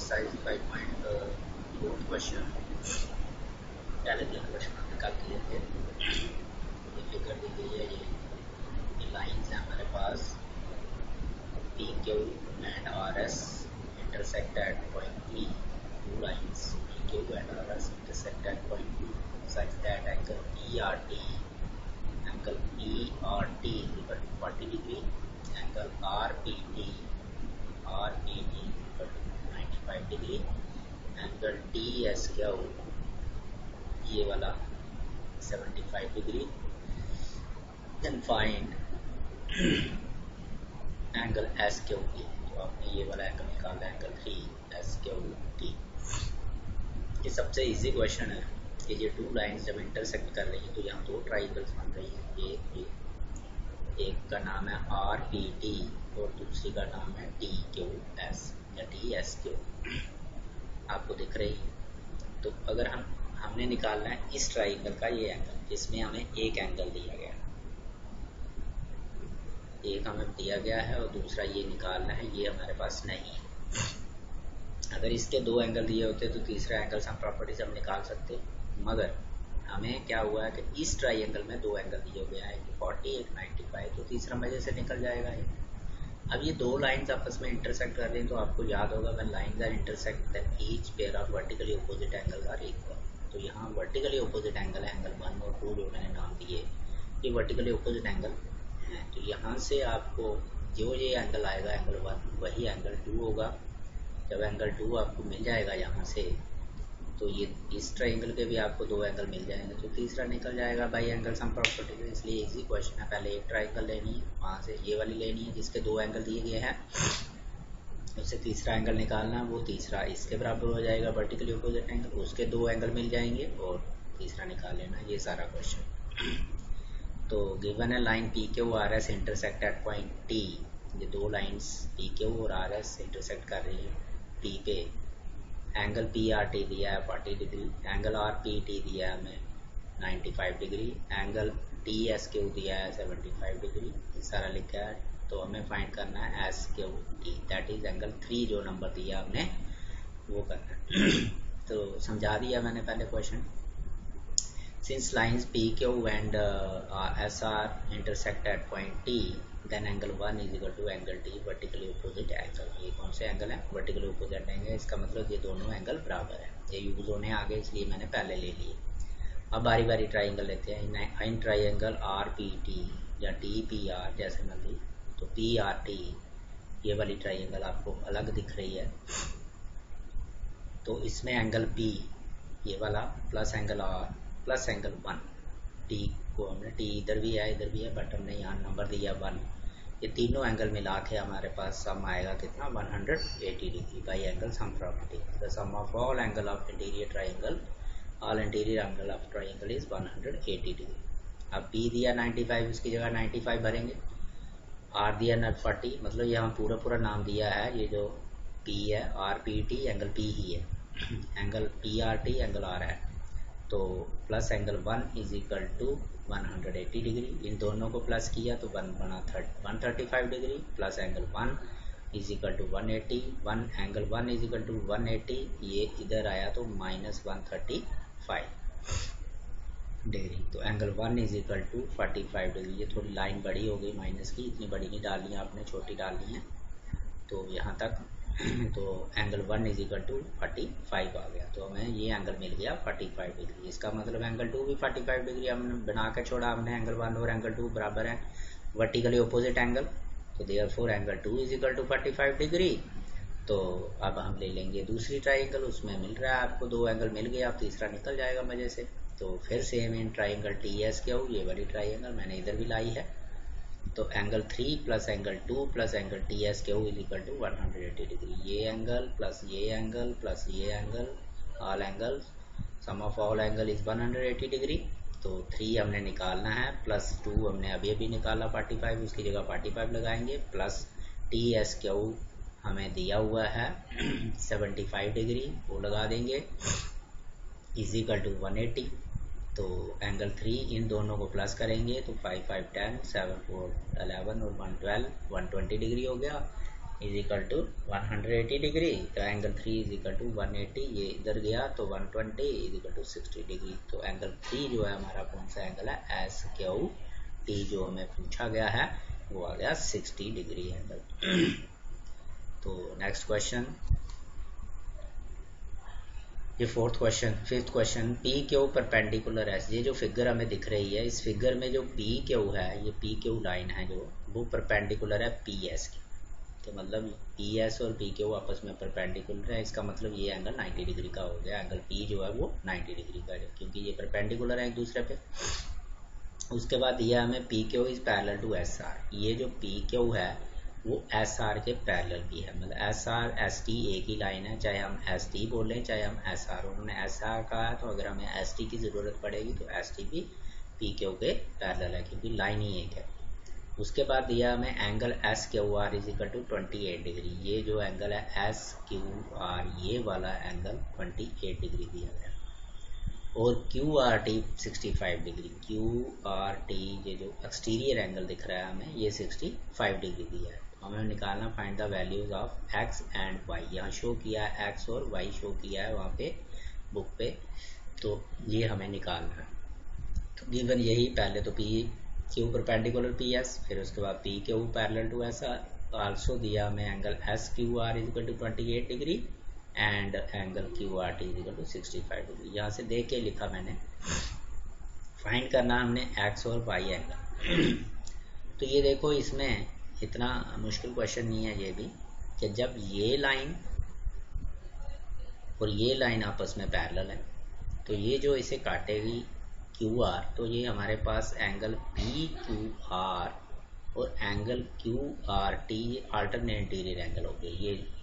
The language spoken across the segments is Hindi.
एक्सरसाइज 5.4 क्वेश्चन पहले 3 क्वेश्चन हमने कल किए थे। ये फिगर दी गई है, ये लाइंस है हमारे पास P Q and R S intersect at point P. Two lines P Q and R S intersect at point P such that angle PRT is equal to 40 degree, angle RPT is equal to 95 degree, angle DSQ ये वाला 75 degree. Then find angle SQT, तो आपने ये वाला एंगल निकालना है, एंगल 3SQT। ये सबसे इजी क्वेश्चन है कि ये टू लाइंस जब इंटरसेक्ट कर रही है तो यहाँ दो ट्राइंगल्स बन रही है। एक का नाम है RPT और दूसरी का नाम है TQS या TSQ, आपको दिख रही है। तो अगर हमने निकालना है इस ट्राइंगल का ये एंगल, जिसमें हमें एक एंगल दिया गया है, एक हमें दिया गया है और दूसरा ये निकालना है, ये हमारे पास नहीं है। अगर इसके दो एंगल दिए होते तो तीसरा एंगल हम प्रॉपर्टी से हम निकाल सकते, मगर हमें क्या हुआ है कि इस ट्राइंगल में दो एंगल दिए हुए हैं, एक 40 एक 95, तो तीसरा मजे से निकल जाएगा ये। अब ये दो लाइंस आपस में इंटरसेक्ट कर रही हैं, तो आपको याद होगा when lines are intersect then each pair of vertically opposite angle are equal. तो यहाँ वर्टिकली अपोजिट एंगल है, एंगल 1 और 2 जो मैंने नाम दिए, ये वर्टिकली अपोजिट एंगल है। तो यहाँ से आपको जो ये एंगल आएगा एंगल 1 वही एंगल 2 होगा। जब एंगल 2 आपको मिल जाएगा यहाँ से, तो ये इस ट्राइंगल के भी आपको दो एंगल मिल जाएंगे, तो तीसरा निकल जाएगा बाई एंगल सम प्रॉपर्टी से। इसलिए इजी क्वेश्चन है। पहले एक ट्राइंगल लेनी है, वहाँ से ये वाली लेनी है जिसके दो एंगल दिए गए हैं, उससे तीसरा एंगल निकालना, वो तीसरा इसके बराबर हो जाएगा वर्टिकली अपोजिट एंगल, उसके दो एंगल मिल जाएंगे और तीसरा निकाल लेना। ये सारा क्वेश्चन। तो गिवन है line P Q are S intersect at point T. ये दो लाइन्स पी क्यू और आर एस इंटरसेक्ट कर रही है टी पे। एंगल पी आर टी दिया है 40 degree, angle are P T दिया है हमें 95 degree, angle T S Q दिया है 75 डिग्री। ये सारा लिखा है। तो हमें फाइंड करना है S Q T, that is angle 3 जो नंबर दिया हमने वो करना है। तो समझा दिया मैंने पहले question. Since lines P Q and S R intersect at point T, then angle 1 is equal to angle T vertically opposite angle. ये कौन से एंगल है? Vertically opposite angle. इसका मतलब ये दोनों एंगल बराबर है। ये यूज होने आगे इसलिए मैंने पहले ले लिए। अब बारी बारी ट्राइंगल लेते हैं। In triangle are P T या टी पी आर जैसे मान ली, तो पी आर टी ये वाली ट्राइंगल आपको अलग दिख रही है। तो इसमें एंगल पी ये वाला plus angle R plus angle 1, T को हमने टी इधर भी है इधर भी है, बट हमने यहाँ नंबर दिया 1। ये तीनों एंगल मिला के हमारे पास सम आएगा कितना? 180 degree by angle sum property. The sum of all angle of interior triangle, all interior angle of triangle is 180 degree. अब पी दिया 95, उसकी जगह 95 भरेंगे। आर दिया 40, मतलब यहाँ पूरा पूरा नाम दिया है। ये जो पी है R P T angle P ही है, angle P R T angle R है। तो plus angle 1 is equal to 180 degree. इन दोनों को प्लस किया तो 1 बना 135 degree, plus angle 1 is equal to 180, angle 1 is equal to 180, ये इधर आया तो माइनस 135 डिग्री। तो angle 1 is equal to 45 degree. ये थोड़ी लाइन बड़ी हो गई माइनस की, इतनी बड़ी नहीं डालनी है आपने, छोटी डालनी है। तो यहाँ तक तो एंगल 1 इज इक्वल टू 45 आ गया। तो हमें ये एंगल मिल गया 45 डिग्री। इसका मतलब एंगल 2 भी 45 डिग्री हमने बना के छोड़ा। हमने एंगल 1 और एंगल 2 बराबर है वर्टिकली अपोजिट एंगल, तो therefore angle 2 is equal to 45 degree. तो अब हम ले लेंगे दूसरी ट्राइंगल, उसमें मिल रहा है आपको दो एंगल मिल गया, अब तीसरा निकल जाएगा मजे से। तो फिर same in triangle T S Q, ये वाली ट्राइंगल मैंने इधर भी लाई है। तो angle 3 plus angle 2 plus angle T S Q is equal to 180 degree. ये एंगल प्लस ये एंगल प्लस ये angle, all angle sum of all angle is 180 degree. तो 3 हमने निकालना है, प्लस 2 हमने अभी अभी निकाला 45, उसकी जगह 45 लगाएंगे, प्लस टी एस क्यू हमें दिया हुआ है 75 डिग्री, वो लगा देंगे, इज इक्वल टू 180। तो एंगल 3 इन दोनों को प्लस करेंगे तो 5 5 10 7 4 11 और 1 12 120 डिग्री हो गया। इज इक्वल टू 180 डिग्री, तो एंगल 3 इज इक्वल टू 180, ये इधर गया तो 120 इज इक्वल टू 60 डिग्री। तो एंगल 3 जो है हमारा कौन सा एंगल है, एस क्यू टी जो हमें पूछा गया है वो आ गया 60 डिग्री एंगल। तो नेक्स्ट क्वेश्चन, ये fourth question, fifth question, P Q perpendicular S. ये जो फिगर हमें दिख रही है, इस फिगर में जो पी क्यू है, ये पी क्यू लाइन है जो, वो परपेंडिकुलर है पी एस की। तो मतलब पी एस और पी क्यू आपस में परपेंडिकुलर है, इसका मतलब ये एंगल 90 डिग्री का हो गया। एंगल पी जो है वो 90 डिग्री का है क्योंकि ये परपेंडिकुलर है एक दूसरे पे। उसके बाद दिया हमें P Q is parallel to S R. ये जो पी क्यू है वो एस आर के पैरेलल भी है, मतलब एस आर एस टी एक ही लाइन है, चाहे हम एस टी बोलें चाहे हम एस आर। उन्होंने एस आर कहा है तो अगर हमें एस टी की ज़रूरत पड़ेगी तो एस टी भी पी क्यू के पैरेलल है क्योंकि लाइन ही एक है। उसके बाद दिया हमें angle S Q R is equal to 28 degree. ये जो एंगल है एस क्यू आर, ये वाला एंगल 28 डिग्री दिया गया। और Q R T 65 degree, Q R T ये जो एक्सटीरियर एंगल दिख रहा है हमें ये 65 डिग्री दिया है। तो हमें निकालना find the values of X and Y. यहाँ शो किया है एक्स और वाई शो किया है वहाँ पे बुक पे, तो ये हमें निकालना है। तो गिवन यही, पहले तो P Q perpendicular P S, फिर उसके बाद P Q parallel to S R. Also दिया हमें angle S Q R is equal to 28 degree and angle Q R T is equal to 65 degree. यहाँ से देख के लिखा मैंने, फाइंड करना हमने एक्स और वाई एंगल। तो ये देखो इसमें इतना मुश्किल क्वेश्चन नहीं है ये भी, कि जब ये लाइन और ये लाइन आपस में पैरेलल है तो ये जो इसे काटेगी क्यू आर, तो ये हमारे पास एंगल पी क्यू आर और angle Q R T alternate interior angle हो गए।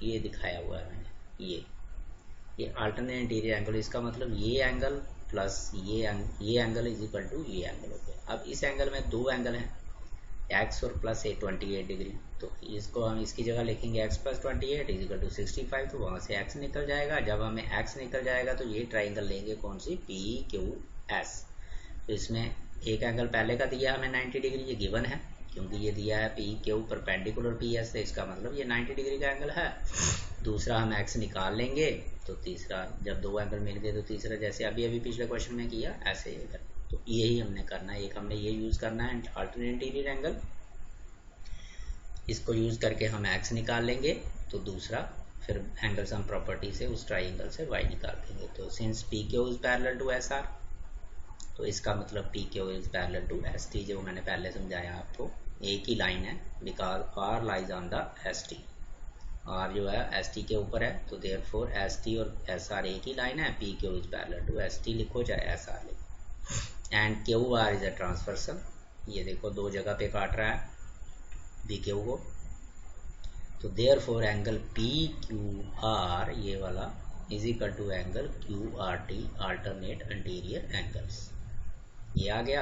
ये दिखाया हुआ है मैंने, ये अल्टरनेट इंटीरियर एंगल, इसका मतलब ये एंगल प्लस ये एंगल इज इक्वल टू ये एंगल हो गया। अब इस एंगल में दो एंगल हैं, एक्स और प्लस 28 डिग्री, तो इसको हम इसकी जगह लिखेंगे X plus 28 is equal to 65। तो वहाँ से एक्स निकल जाएगा, जब हमें एक्स निकल जाएगा तो ये ट्राइंगल लेंगे कौन सी, पी क्यू एस। तो इसमें एक एंगल पहले का दिया हमें 90 डिग्री, ये गिवन है क्योंकि ये दिया है P Q perpendicular P S, इसका मतलब ये 90 डिग्री का एंगल है। दूसरा हम एक्स निकाल लेंगे, तो तीसरा, जब दो एंगल मिल गए तो तीसरा जैसे अभी पिछले क्वेश्चन में किया ऐसे ही कर। तो यही हमने करना है, एक हमने ये यूज़ करना है अल्टरनेट इंटीरियर एंगल, इसको यूज़ करके हम एक्स निकाल लेंगे। तो दूसरा फिर एंगल सम प्रॉपर्टी से उस ट्राइंगल से वाई निकाल देंगे। तो since P Q is parallel to S R, तो इसका मतलब P Q is parallel to S T, जो मैंने पहले समझाया आपको, एक ही लाइन है because R lies on the S T. R जो है एस टी के ऊपर है, तो देयरफॉर एस टी और एस आर एक ही लाइन है, P Q is parallel to S T लिखो चाहे एस आर लिखो। And Q R is a transversal, ये देखो दो जगह पे काट रहा है पी क्यू को, तो therefore angle P Q R ये वाला is equal to angle Q R T alternate interior angles, ये आ गया।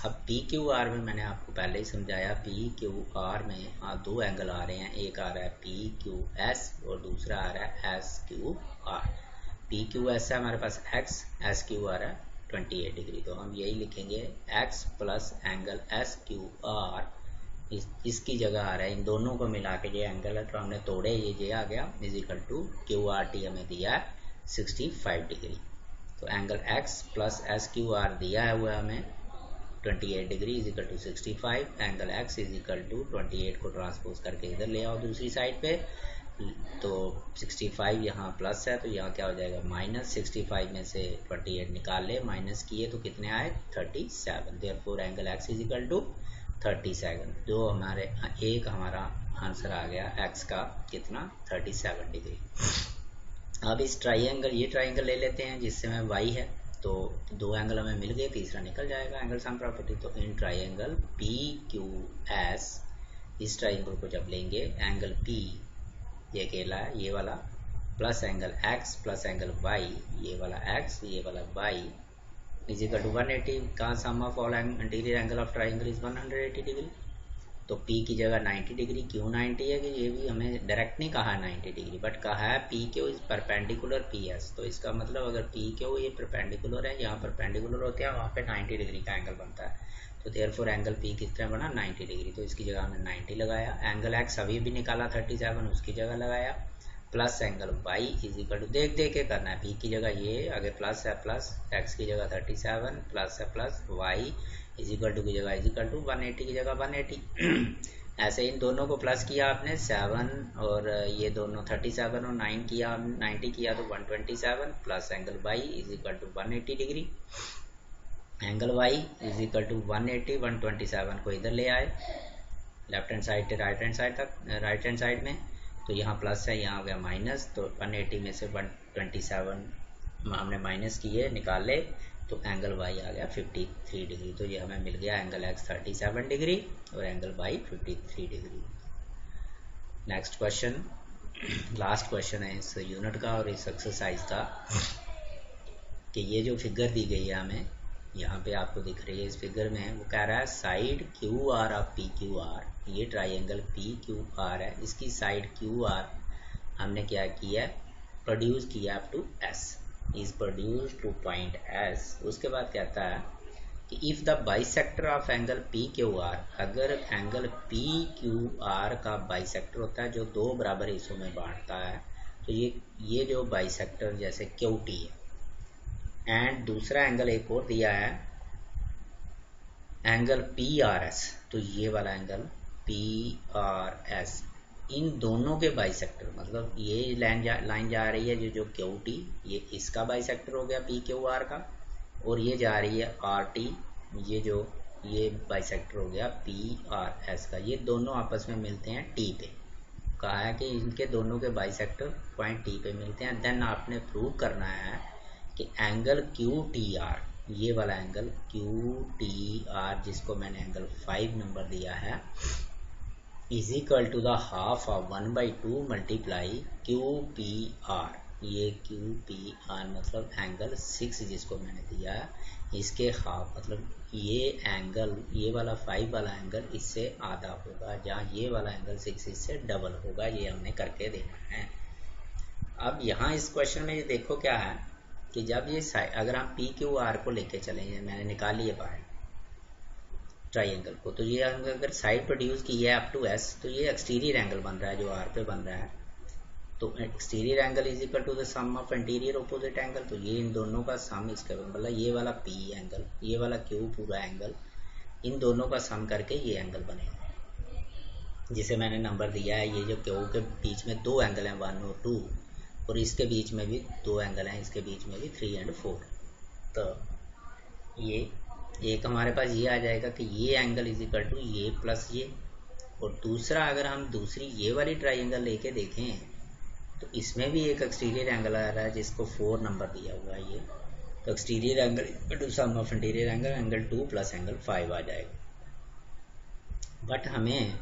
अब पी क्यू आर में मैंने आपको पहले ही समझाया, पी क्यू आर में दो एंगल आ रहे हैं, एक आ रहा है पी क्यू एस और दूसरा आ रहा है S Q are. P Q S है हमारे पास एक्स, एस क्यू आर है 28 डिग्री, तो हम यही लिखेंगे X plus angle S Q are, इसकी जगह आ रहा है, इन दोनों को मिला के ये एंगल है तो हमने तोड़े, ये आ गया is equal to Q R T हमें दिया है 65 डिग्री। तो angle X plus S Q R दिया है हुआ हमें 28 degree is equal to 65, angle X is equal to 28 को ट्रांसपोज करके इधर ले आओ दूसरी साइड पे, तो 65 यहाँ प्लस है तो यहाँ क्या हो जाएगा माइनस, 65 में से 28 निकाल ले, माइनस किए तो कितने आए 37, therefore angle X is equal to 37। जो हमारे एक हमारा आंसर आ गया एक्स का कितना 37 डिग्री। अब इस ट्राइंगल, ये ट्राइंगल ले लेते हैं जिससे में वाई है, तो दो एंगल हमें मिल गए, तीसरा निकल जाएगा एंगल सम प्रॉपर्टी। तो in triangle P Q S, इस ट्राइंगल को जब लेंगे एंगल पी ये अकेला है ये वाला, plus angle X plus angle Y ये वाला एक्स ये वाला वाई इज इक्वल टू 180 का sum of all interior angle of triangle is 180 degree. तो P की जगह 90 डिग्री, क्यों 90 है कि ये भी हमें डायरेक्ट नहीं कहा 90 डिग्री, बट कहा है P Q is perpendicular P S. तो इसका मतलब अगर पी क्यू ये परपेंडिकुलर है, यहाँ परपेंडिकुलर होते हैं, वहाँ पे 90 डिग्री का एंगल बनता है। तो देयरफॉर एंगल पी किस तरह बना 90 डिग्री, तो इसकी जगह हमने 90 लगाया। एंगल एक्स अभी भी निकाला 37, उसकी जगह लगाया। Plus angle Y is equal to देख देख के करना है, पी की जगह ये आगे प्लस है, प्लस एक्स की जगह 37 प्लस है, plus Y is equal to की जगह इज इक्वल टू 180 की जगह 180। ऐसे इन दोनों को प्लस किया आपने 7 और ये दोनों 37 और 9 किया 90 किया तो 127 plus angle Y is equal to 180 degree. Angle Y is equal to 180 127 को इधर ले आए लेफ्ट हैंड साइड से राइट हैंड साइड तक, राइट हैंड साइड में, तो यहाँ प्लस है यहाँ हो गया माइनस, तो 180 में से 127 हमने माइनस किए निकाले तो एंगल वाई आ गया 53 डिग्री। तो ये हमें मिल गया एंगल एक्स 37 डिग्री और angle Y 53 degree. Next question, last question है इस यूनिट का और इस एक्सरसाइज का, कि ये जो फिगर दी गई है हमें यहाँ पे आपको दिख रही है इस फिगर में, वो कह रहा है side Q R of P Q R, ये ट्राइंगल पी क्यू आर है, इसकी साइड क्यू आर हमने क्या किया है प्रोड्यूस किया up to S, is produce to point S. उसके बाद कहता है कि if the bisector of angle P Q R, अगर एंगल पी क्यू आर का बाइसेक्टर होता है जो दो बराबर हिस्सों में बांटता है, तो ये जो बाइसेक्टर जैसे क्यू टी है, एंड दूसरा एंगल एक और दिया है एंगल पी आर एस, तो ये वाला एंगल पी आर एस, इन दोनों के बाइसेक्टर, मतलब ये लाइन जा रही है जो क्यू टी, ये इसका बाइसेक्टर हो गया पी क्यू आर का, और ये जा रही है आर टी, ये बाइसेक्टर हो गया पी आर एस का, ये दोनों आपस में मिलते हैं टी पे। कहा है कि इनके दोनों के बाइसेक्टर पॉइंट टी पे मिलते हैं। देन आपने प्रूव करना है कि एंगल क्यू टी आर, ये वाला एंगल क्यू टी आर जिसको मैंने एंगल 5 नंबर दिया है, is equal to the half of 1/2 multiply Q P R, ये क्यू पी आर मतलब एंगल 6 जिसको मैंने दिया है, इसके हाफ मतलब ये एंगल, ये वाला 5 वाला एंगल इससे आधा होगा, जहाँ ये वाला एंगल 6 इससे डबल होगा, ये हमने करके देखना है। अब यहाँ इस क्वेश्चन में ये देखो क्या है कि जब ये अगर हम पी क्यू आर को लेके चलेंगे, मैंने निकाल लिया बाहर ट्राइंगल को, तो ये अगर साइड प्रोड्यूस की है अप टू एस, तो ये एक्सटीरियर एंगल बन रहा है जो आर पे बन रहा है, तो exterior angle is equal to the sum of interior opposite angle, तो ये इन दोनों का सम, इसका मतलब ये वाला पी एंगल, ये वाला क्यू पूरा एंगल, इन दोनों का सम करके ये एंगल बनेगा, जिसे मैंने नंबर दिया है। ये जो क्यू के बीच में दो एंगल हैं 1 और 2, और इसके बीच में भी दो एंगल हैं, इसके बीच में भी 3 और 4, तो ये एक हमारे पास ये आ जाएगा कि ये एंगल इज इक्वल टू ये प्लस ये, और दूसरा अगर हम दूसरी ये वाली ट्राइंगल लेके देखें तो इसमें भी एक एक्सटीरियर एंगल आ रहा है जिसको 4 नंबर दिया हुआ है ये, तो exterior angle equal to sum of interior angle, angle 2 plus angle 5 आ जाएगा। बट हमें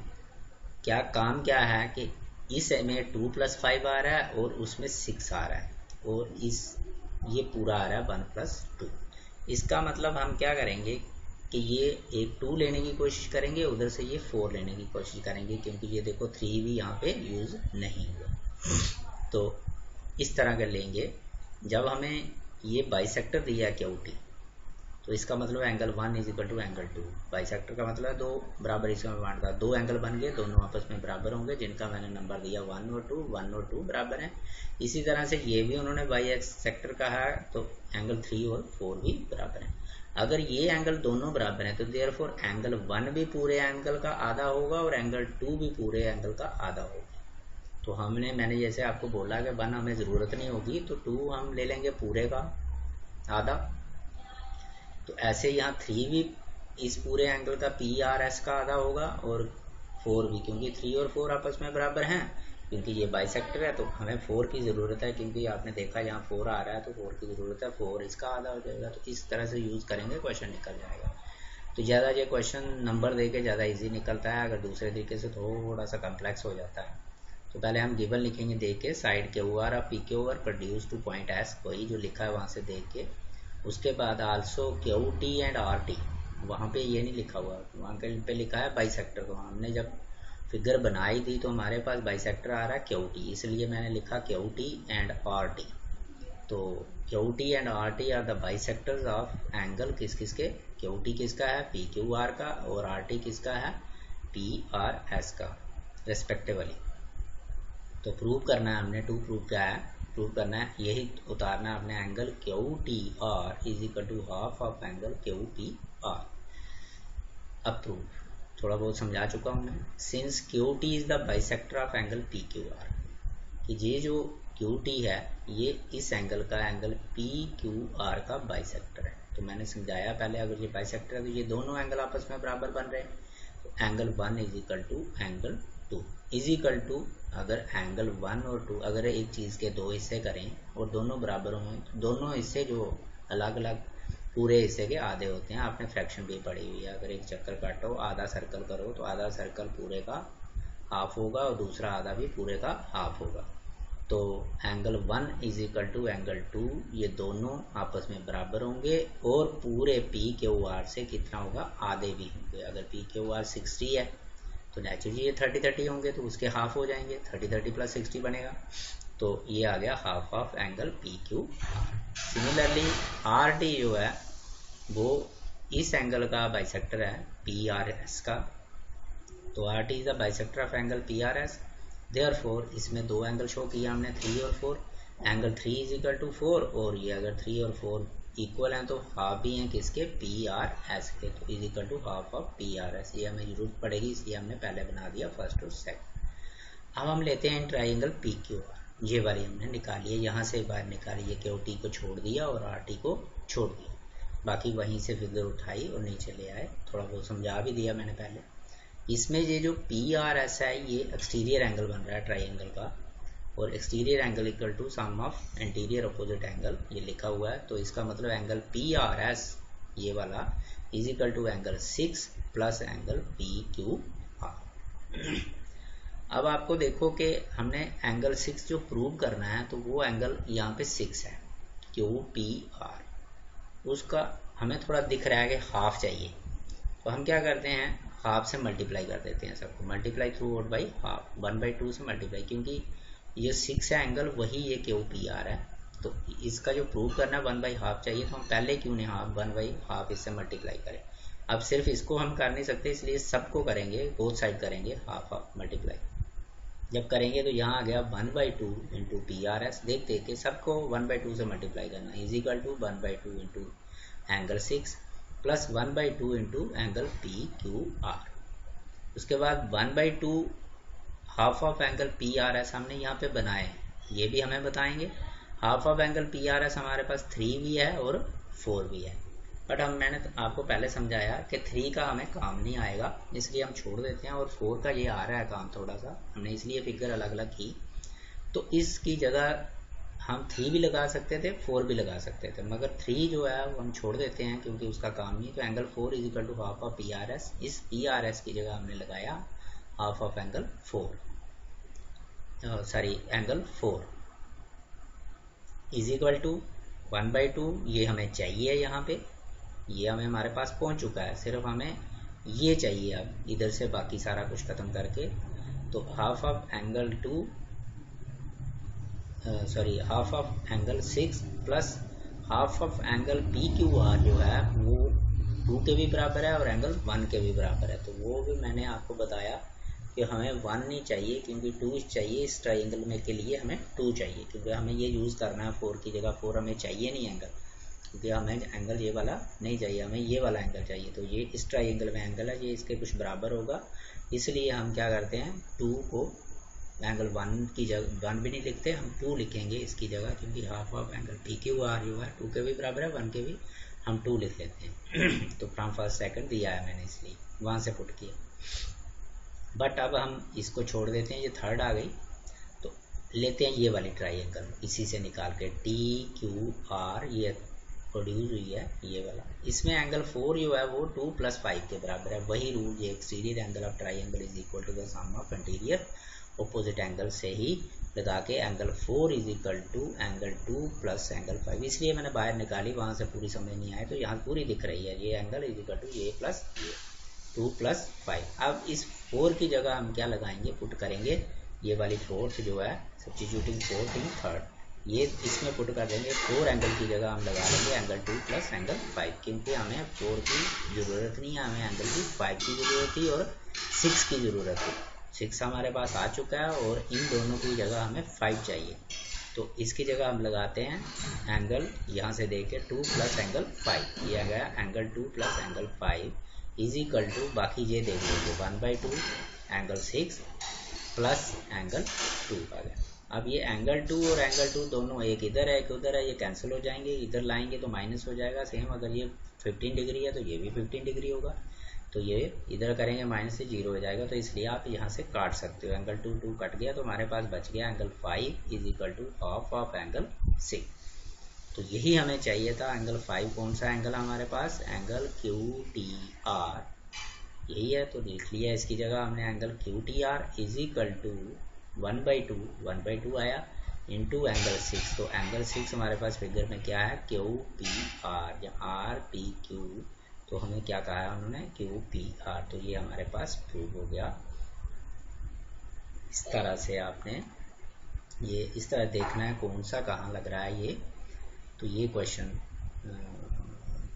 क्या काम क्या है कि इस में 2 + 5 आ रहा है और उसमें 6 आ रहा है, और ये पूरा आ रहा है 1 + 2। इसका मतलब हम क्या करेंगे कि ये एक 2 लेने की कोशिश करेंगे, उधर से ये 4 लेने की कोशिश करेंगे, क्योंकि ये देखो 3 भी यहाँ पे यूज़ नहीं हुआ, तो इस तरह कर लेंगे। जब हमें ये बाइसेक्टर दिया क्यू टी, तो इसका मतलब angle 1 is equal to angle 2, bisector का मतलब दो बराबर हिस्सों में बांटता, दो एंगल बन गए, दोनों आपस में बराबर होंगे, जिनका मैंने नंबर दिया 1 और 2 बराबर हैं। इसी तरह से ये भी उन्होंने बाइसेक्टर कहा है, तो एंगल 3 और 4 भी बराबर हैं। अगर ये एंगल दोनों बराबर हैं तो देयरफॉर एंगल 1 भी पूरे एंगल का आधा होगा और एंगल 2 भी पूरे एंगल का आधा होगा। तो मैंने जैसे आपको बोला कि 1 हमें ज़रूरत नहीं होगी, तो 2 हम ले लेंगे पूरे का आधा, तो ऐसे यहाँ 3 भी इस पूरे एंगल का पी आर एस का आधा होगा, और 4 भी, क्योंकि 3 और 4 आपस में बराबर हैं, क्योंकि ये बाइसेक्टर है तो हमें 4 की ज़रूरत है, क्योंकि आपने देखा यहाँ 4 आ रहा है तो 4 की ज़रूरत है, 4 इसका आधा हो जाएगा, तो इस तरह से यूज़ करेंगे क्वेश्चन निकल जाएगा। तो ज़्यादा ये क्वेश्चन नंबर दे के ज़्यादा ईजी निकलता है, अगर दूसरे तरीके से थोड़ा सा कम्प्लेक्स हो जाता है। तो पहले हम गिवन लिखेंगे देख के, side Q R P Q are produce to point S, वही जो लिखा है वहाँ से देख के, उसके बाद also Q T and R T, वहाँ पे ये नहीं लिखा हुआ, वहाँ पे लिखा है बाइसेक्टर, तो हमने जब फिगर बनाई थी तो हमारे पास बाइसेक्टर आ रहा है क्यू टी, इसलिए मैंने लिखा Q T and R T. तो QT and RT are the bisectors of angle किस किस के, QT किसका है PQR का और RT किसका है PRS का रेस्पेक्टिवली। तो प्रूव करना है हमने, टू प्रूव क्या है, प्रूव करना है यही उतारना है अपने angle QTR is equal to half of angle QPR। अब प्रूव थोड़ा बहुत समझा चुका हूँ मैं। Since QT is the bisector of angle PQR, कि ये जो QT है ये इस एंगल का एंगल PQR का बाइसेक्टर है। तो मैंने समझाया पहले, अगर ये बाइसेक्टर है तो ये दोनों एंगल आपस में बराबर बन रहे हैं। तो angle 1 is equal to angle 2 is equal to, अगर एंगल 1 और 2 अगर एक चीज़ के दो हिस्से करें और दोनों बराबर हों, तो दोनों हिस्से जो अलग अलग पूरे हिस्से के आधे होते हैं। आपने फ्रैक्शन भी पढ़ी हुई है, अगर एक चक्कर काटो आधा सर्कल करो तो आधा सर्कल पूरे का हाफ होगा और दूसरा आधा भी पूरे का हाफ होगा। तो angle 1 is equal to angle 2, ये दोनों आपस में बराबर होंगे और पूरे PQR से कितना होगा, आधे भी होंगे। अगर PQR 60 है तो नेचुरली ये 30-30 होंगे, तो उसके हाफ हो जाएंगे, 30-30 प्लस 60 बनेगा। तो ये आ गया half of angle PQR। Similarly RT जो है वो इस एंगल का बाइसेक्टर है PRS का। तो RT is the bisector of angle PRS। Therefore इसमें दो एंगल शो किया हमने, 3 और 4। एंगल 3 इज इक्वल टू 4 और ये अगर 3 और 4 इक्वल हैं तो हाफ भी हैं किसके, PRS के। तो is equal to half of PRS, ये हमें जरूरत पड़ेगी इसलिए हमने पहले बना दिया फर्स्ट और सेकंड। अब हम लेते हैं ट्राइंगल PQR, ये वाली हमने निकाली है, यहाँ से बाहर निकाली है, QT को छोड़ दिया और RT को छोड़ दिया, बाकी वहीं से फिगर उठाई और नीचे ले आए। थोड़ा बहुत समझा भी दिया मैंने पहले। इसमें ये जो PRS है ये एक्सटीरियर एंगल बन रहा है ट्राइंगल का, और exterior angle equal to sum of interior opposite angle, ये लिखा हुआ है। तो इसका मतलब एंगल PRS ये वाला is equal to angle 6 plus angle PQR। अब आपको देखो कि हमने एंगल 6 जो प्रूव करना है तो वो एंगल यहाँ पे 6 है QPR, उसका हमें थोड़ा दिख रहा है कि हाफ चाहिए। तो हम क्या करते हैं, हाफ से मल्टीप्लाई कर देते हैं सबको, multiply through out by half, 1/2 से मल्टीप्लाई, क्योंकि ये 6 है एंगल, वही ये QPR है। तो इसका जो प्रूव करना है 1/2 चाहिए, तो हम पहले क्यों नहीं हाफ 1/2 इससे मल्टीप्लाई करें। अब सिर्फ इसको हम कर नहीं सकते, इसलिए सबको करेंगे, बोथ साइड करेंगे हाफ हाफ मल्टीप्लाई। जब करेंगे तो यहाँ आ गया 1/2 इंटू PRS, देख देख के सबको 1/2 से मल्टीप्लाई करना, is equal to 1/2 into angle 6 plus 1/2 into angle PQR। उसके बाद 1/2 हाफ ऑफ एंगल PRS हमने यहाँ पे बनाए, ये भी हमें बताएंगे। हाफ ऑफ एंगल PRS हमारे पास 3 भी है और 4 भी है, बट मैंने आपको पहले समझाया कि 3 का हमें काम नहीं आएगा, इसलिए हम छोड़ देते हैं, और 4 का ये आ रहा है काम थोड़ा सा, हमने इसलिए फिगर अलग अलग की। तो इसकी जगह हम 3 भी लगा सकते थे, 4 भी लगा सकते थे, मगर 3 जो है वो हम छोड़ देते हैं क्योंकि उसका काम नहीं। तो angle 4 is equal to half of PRS, इस PRS की जगह हमने लगाया half of angle 4, sorry angle 4 is equal to 1/2, ये हमें चाहिए यहाँ पे, ये हमें हमारे पास पहुँच चुका है, सिर्फ हमें ये चाहिए अब इधर से, बाकी सारा कुछ ख़त्म करके। तो half of angle 2 sorry half of angle 6 plus half of angle PQR जो है वो 2 के भी बराबर है और एंगल 1 के भी बराबर है। तो वो भी मैंने आपको बताया कि हमें 1 नहीं चाहिए क्योंकि 2 चाहिए, इस ट्राइंगल में के लिए हमें 2 चाहिए, क्योंकि हमें ये यूज़ करना है 4 की जगह, 4 हमें चाहिए नहीं एंगल, क्योंकि हमें एंगल ये वाला नहीं चाहिए, हमें ये वाला एंगल चाहिए। तो ये इस ट्राइंगल में एंगल है, ये इसके कुछ बराबर होगा, इसलिए हम क्या करते हैं 2 को एंगल 1 की जगह 1 भी नहीं लिखते, हम 2 लिखेंगे इसकी जगह, क्योंकि हाफ ऑफ एंगल PQR जो है 2 के भी बराबर है, 1 के भी, हम 2 लिख लेते हैं। तो फ्रॉम फर्स्ट सेकंड दिया है मैंने इसलिए वहाँ से पुट किया, बट अब हम इसको छोड़ देते हैं, ये थर्ड आ गई। तो लेते हैं ये वाली ट्राइंगल, इसी से निकाल के TQR ये प्रोड्यूस हुई है ये वाला, इसमें एंगल 4 जो है वो 2 + 5 के बराबर है, वही रूल, ये exterior angle of triangle is equal to the sum of interior opposite angle से ही लगा के angle 4 is equal to angle 2 plus angle 5, इसलिए मैंने बाहर निकाली, वहाँ से पूरी समझ नहीं आए तो यहाँ पूरी दिख रही है, ये एंगल इज इक्वल टू ये प्लस ये 2 + 5। अब इस 4 की जगह हम क्या लगाएंगे, पुट करेंगे ये वाली फोर्थ जो है, सब्स्टिट्यूटिंग फोर्थ इन थर्ड, ये इसमें पुट कर देंगे 4 एंगल की जगह हम लगा लेंगे एंगल 2 प्लस एंगल 5, क्योंकि हमें 4 की ज़रूरत नहीं है, हमें एंगल की 5 की ज़रूरत थी और 6 की ज़रूरत थी। 6 हमारे पास आ चुका है और इन दोनों की जगह हमें 5 चाहिए, तो इसकी जगह हम लगाते हैं एंगल, यहाँ से देखे 2 प्लस एंगल 5 किया गया, angle 2 plus angle 5 is equal to, बाकी ये देख लीजिए 1/2 एंगल 6 प्लस एंगल 2 आ गया। अब ये एंगल 2 और एंगल 2 दोनों, एक इधर है एक उधर है, ये कैंसिल हो जाएंगे, इधर लाएंगे तो माइनस हो जाएगा। सेम अगर ये 15 डिग्री है तो ये भी 15 डिग्री होगा, तो ये इधर करेंगे माइनस से 0 हो जाएगा, तो इसलिए आप यहाँ से काट सकते हो। एंगल 2 2 कट गया तो हमारे पास बच गया angle 5 is equal to half of angle 6। तो यही हमें चाहिए था। एंगल 5 कौन सा एंगल हमारे पास, एंगल QTR यही है, तो लिख लिया इसकी जगह हमने angle QTR is equal to 1/2 आया इंटू एंगल 6। तो एंगल 6 हमारे पास फिगर में क्या है, QPR या RPQ, तो हमें क्या कहा है उन्होंने, QPR, तो ये हमारे पास प्रूव हो गया। इस तरह से आपने ये इस तरह देखना है कौन सा कहाँ लग रहा है ये। तो ये क्वेश्चन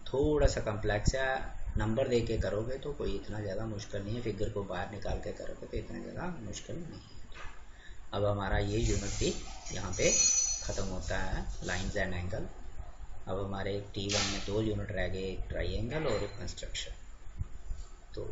थोड़ा सा कम्प्लेक्स है, नंबर दे के करोगे तो कोई इतना ज़्यादा मुश्किल नहीं है, फिगर को बाहर निकाल के करोगे तो इतना ज़्यादा मुश्किल नहीं है। अब हमारा ये यूनिट भी यहाँ पे ख़त्म होता है, लाइंस एंड एंगल। अब हमारे T1 में 2 यूनिट रह गए, एक ट्राइंगल और एक कंस्ट्रक्शन। तो